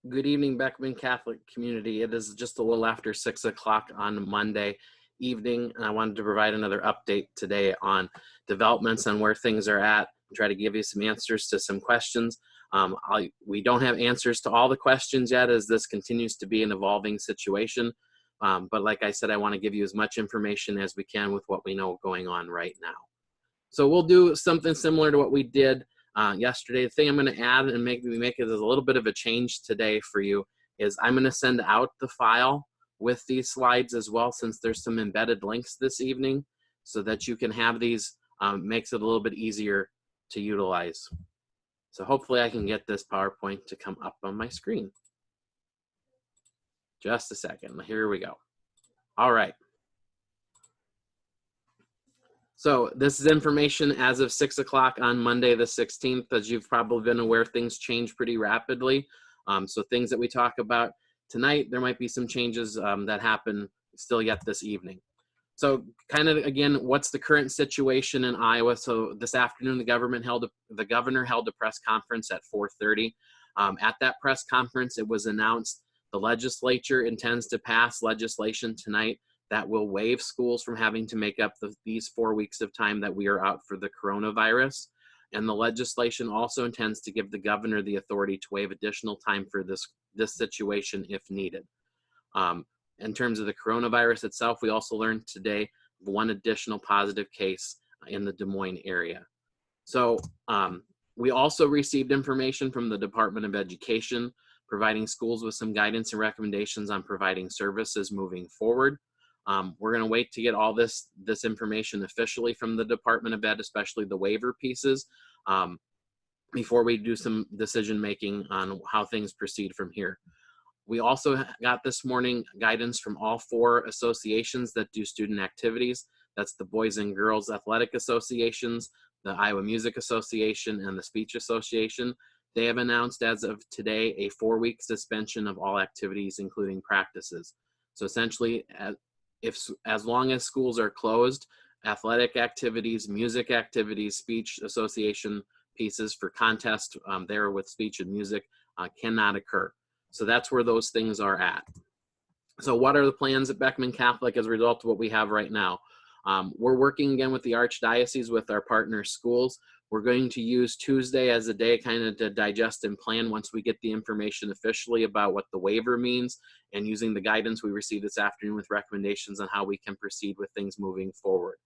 Good evening, Beckman Catholic community. It is just a little after 6 o'clock on Monday evening, and I wanted to provide another update today on developments and where things are at, and try to give you some answers to some questions. We don't have answers to all the questions yet, as this continues to be an evolving situation. But like I said, I want to give you as much information as we can with what we know going on right now. So we'll do something similar to what we did yesterday. The thing I'm going to add and make it as a little bit of a change today for you is I'm going to send out the file with these slides as well, since there's some embedded links this evening, so that you can have these. Makes it a little bit easier to utilize. So hopefully I can get this PowerPoint to come up on my screen. Just a second. Here we go. All right. So this is information as of 6 o'clock on Monday the 16th. As you've probably been aware, things change pretty rapidly. So things that we talk about tonight, there might be some changes that happen still yet this evening. So kind of, again, what's the current situation in Iowa? So this afternoon, the governor held a press conference at 4:30. At that press conference, it was announced the legislature intends to pass legislation tonight that will waive schools from having to make up these 4 weeks of time that we are out for the coronavirus. And the legislation also intends to give the governor the authority to waive additional time for this situation if needed. In terms of the coronavirus itself, we also learned today of one additional positive case in the Des Moines area. So we also received information from the Department of Education, providing schools with some guidance and recommendations on providing services moving forward. We're going to wait to get all this information officially from the Department of Ed, especially the waiver pieces, before we do some decision making on how things proceed from here. We also got this morning guidance from all 4 associations that do student activities. That's the Boys and Girls Athletic Associations, the Iowa Music Association, and the Speech Association. They have announced as of today a 4-week suspension of all activities, including practices. So essentially, as long as schools are closed, athletic activities, music activities, speech association pieces for contest there with speech and music cannot occur. So that's where those things are at. So what are the plans at Beckman Catholic as a result of what we have right now? We're working again with the Archdiocese with our partner schools. We're going to use Tuesday as a day kind of to digest and plan once we get the information officially about what the waiver means, and using the guidance we received this afternoon with recommendations on how we can proceed with things moving forward.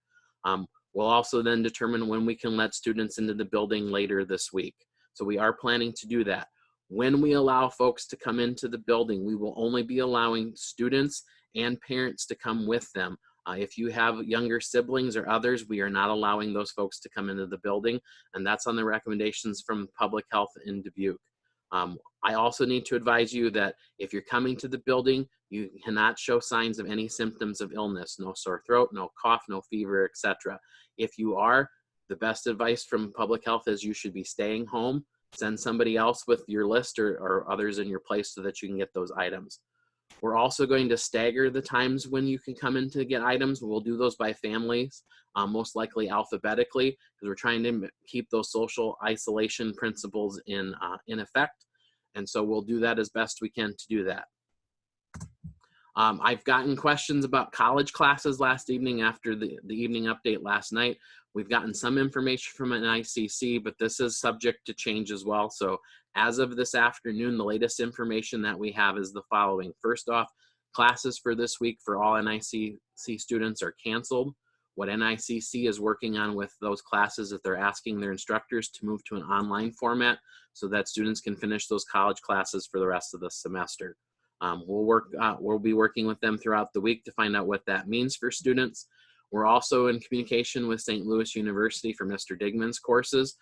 We'll also then determine when we can let students into the building later this week. So we are planning to do that. When we allow folks to come into the building, we will only be allowing students and parents to come with them. If you have younger siblings or others, we are not allowing those folks to come into the building, and that's on the recommendations from Public Health in Dubuque. I also need to advise you that if you're coming to the building, you cannot show signs of any symptoms of illness, no sore throat, no cough, no fever, etc. If you are, the best advice from Public Health is you should be staying home. Send somebody else with your list or others in your place so that you can get those items. We're also going to stagger the times when you can come in to get items. We'll do those by families, most likely alphabetically, because we're trying to keep those social isolation principles in effect. And so we'll do that as best we can to do that. I've gotten questions about college classes last evening after the evening update last night. We've gotten some information from an ICC, but this is subject to change as well. So as of this afternoon, the latest information that we have is the following. First off, classes for this week for all NICC students are canceled. What NICC is working on with those classes is they're asking their instructors to move to an online format so that students can finish those college classes for the rest of the semester. We'll be working with them throughout the week to find out what that means for students. We're also in communication with St. Louis University for Mr. Digman's courses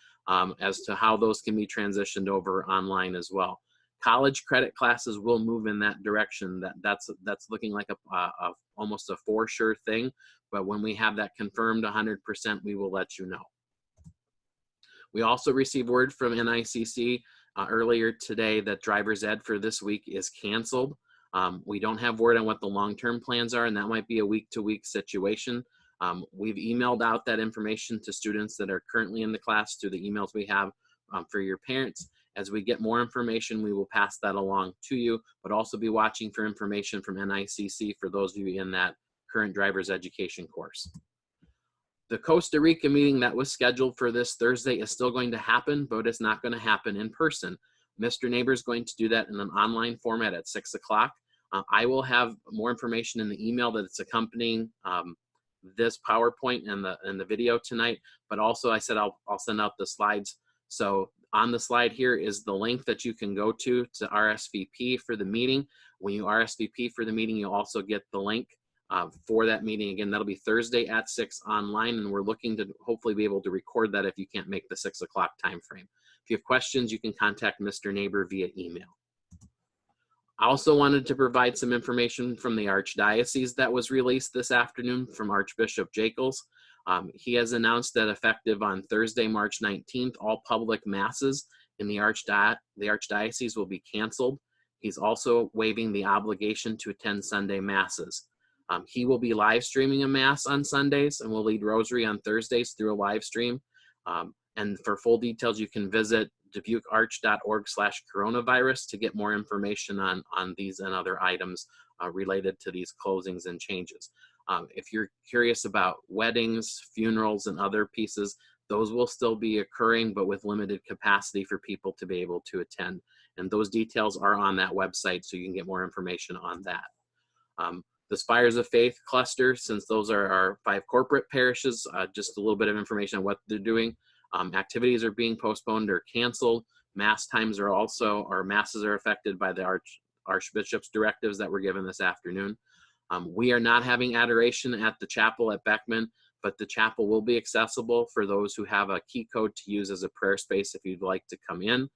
as to how those can be transitioned over online as well. College credit classes will move in that direction. That's looking like almost a for sure thing, but when we have that confirmed 100%, we will let you know. We also received word from NICC earlier today that driver's ed for this week is canceled. We don't have word on what the long-term plans are, and that might be a week-to-week situation. We've emailed out that information to students that are currently in the class through the emails we have for your parents, As we get more information, we will pass that along to you, but also be watching for information from NICC for those of you in that current driver's education course. The Costa Rica meeting that was scheduled for this Thursday is still going to happen, but it's not going to happen in person. Mr. Neighbor is going to do that in an online format at 6 o'clock. I will have more information in the email that it's accompanying this PowerPoint and the video tonight, but also I said I'll send out the slides. So on the slide here is the link that you can go to RSVP for the meeting. When you RSVP for the meeting, you'll also get the link for that meeting. Again, that'll be Thursday at 6 online, and we're looking to hopefully be able to record that if you can't make the 6 o'clock time frame. If you have questions, you can contact Mr. Neighbor via email. I also wanted to provide some information from the Archdiocese that was released this afternoon from Archbishop Jacobs. He has announced that effective on Thursday, March 19th, all public masses in the Archdiocese will be canceled. He's also waiving the obligation to attend Sunday masses. He will be live streaming a mass on Sundays and will lead rosary on Thursdays through a live stream. And for full details, you can visit dubuquearch.org/coronavirus to get more information on these and other items related to these closings and changes. If you're curious about weddings, funerals, and other pieces, those will still be occurring, but with limited capacity for people to be able to attend. And those details are on that website, so you can get more information on that. The Spires of Faith cluster, since those are our 5 corporate parishes, just a little bit of information on what they're doing. Activities are being postponed or canceled. Mass times are also, or masses are affected by the Archbishop's directives that were given this afternoon. We are not having adoration at the chapel at Beckman, but the chapel will be accessible for those who have a key code to use as a prayer space if you'd like to come in.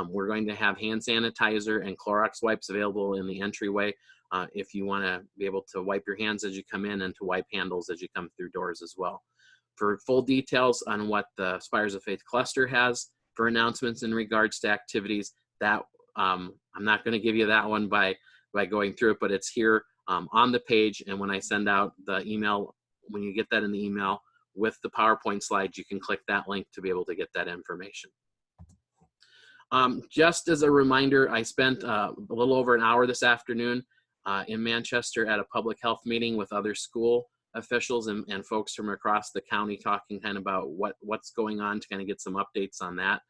We're going to have hand sanitizer and Clorox wipes available in the entryway if you want to be able to wipe your hands as you come in and to wipe handles as you come through doors as well. For full details on what the Spires of Faith cluster has for announcements in regards to activities, that I'm not going to give you that one by going through it, but it's here on the page. And when I send out the email, when you get that in the email with the PowerPoint slides, you can click that link to be able to get that information. Just as a reminder, I spent a little over an hour this afternoon in Manchester at a public health meeting with other school officials and folks from across the county, talking kind of about what's going on to kind of get some updates on that.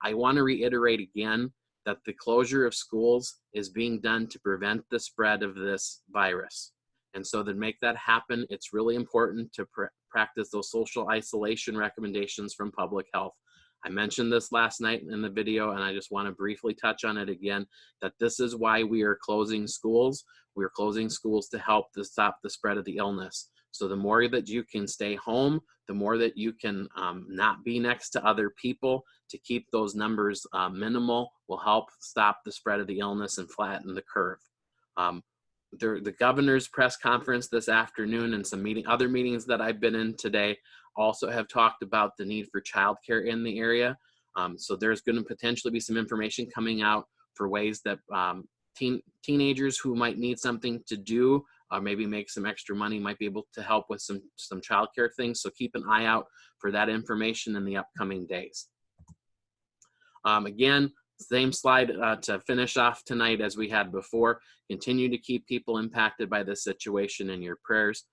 I want to reiterate again that the closure of schools is being done to prevent the spread of this virus. And so to make that happen, it's really important to practice those social isolation recommendations from public health. I mentioned this last night in the video, and I just want to briefly touch on it again, that this is why we are closing schools. We're closing schools to help to stop the spread of the illness. So the more that you can stay home, the more that you can not be next to other people to keep those numbers minimal will help stop the spread of the illness and flatten the curve. The governor's press conference this afternoon and some other meetings that I've been in today also have talked about the need for childcare in the area. So there's going to potentially be some information coming out for ways that teenagers who might need something to do or maybe make some extra money might be able to help with some childcare things. So keep an eye out for that information in the upcoming days. Again, same slide to finish off tonight as we had before. Continue to keep people impacted by this situation in your prayers.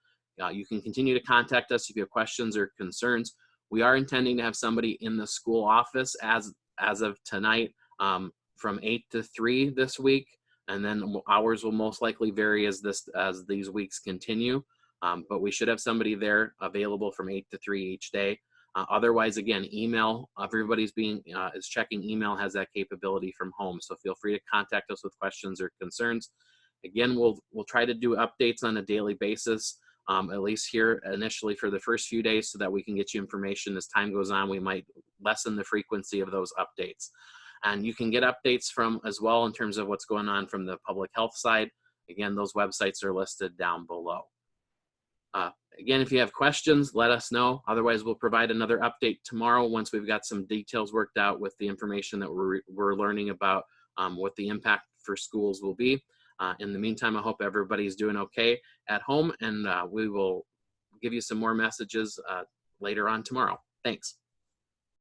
You can continue to contact us if you have questions or concerns. We are intending to have somebody in the school office as of tonight from 8 to 3 this week, and then hours will most likely vary as these weeks continue. But we should have somebody there available from 8 to 3 each day. Otherwise, again, email. Everybody's is checking email, has that capability from home. So feel free to contact us with questions or concerns. Again, we'll try to do updates on a daily basis, at least here initially for the first few days, so that we can get you information. As time goes on, we might lessen the frequency of those updates. And you can get updates from as well in terms of what's going on from the public health side. Again, those websites are listed down below. Again, if you have questions, let us know. Otherwise, we'll provide another update tomorrow once we've got some details worked out with the information that we're learning about what the impact for schools will be. In the meantime, I hope everybody's doing okay at home, and we will give you some more messages later on tomorrow. Thanks.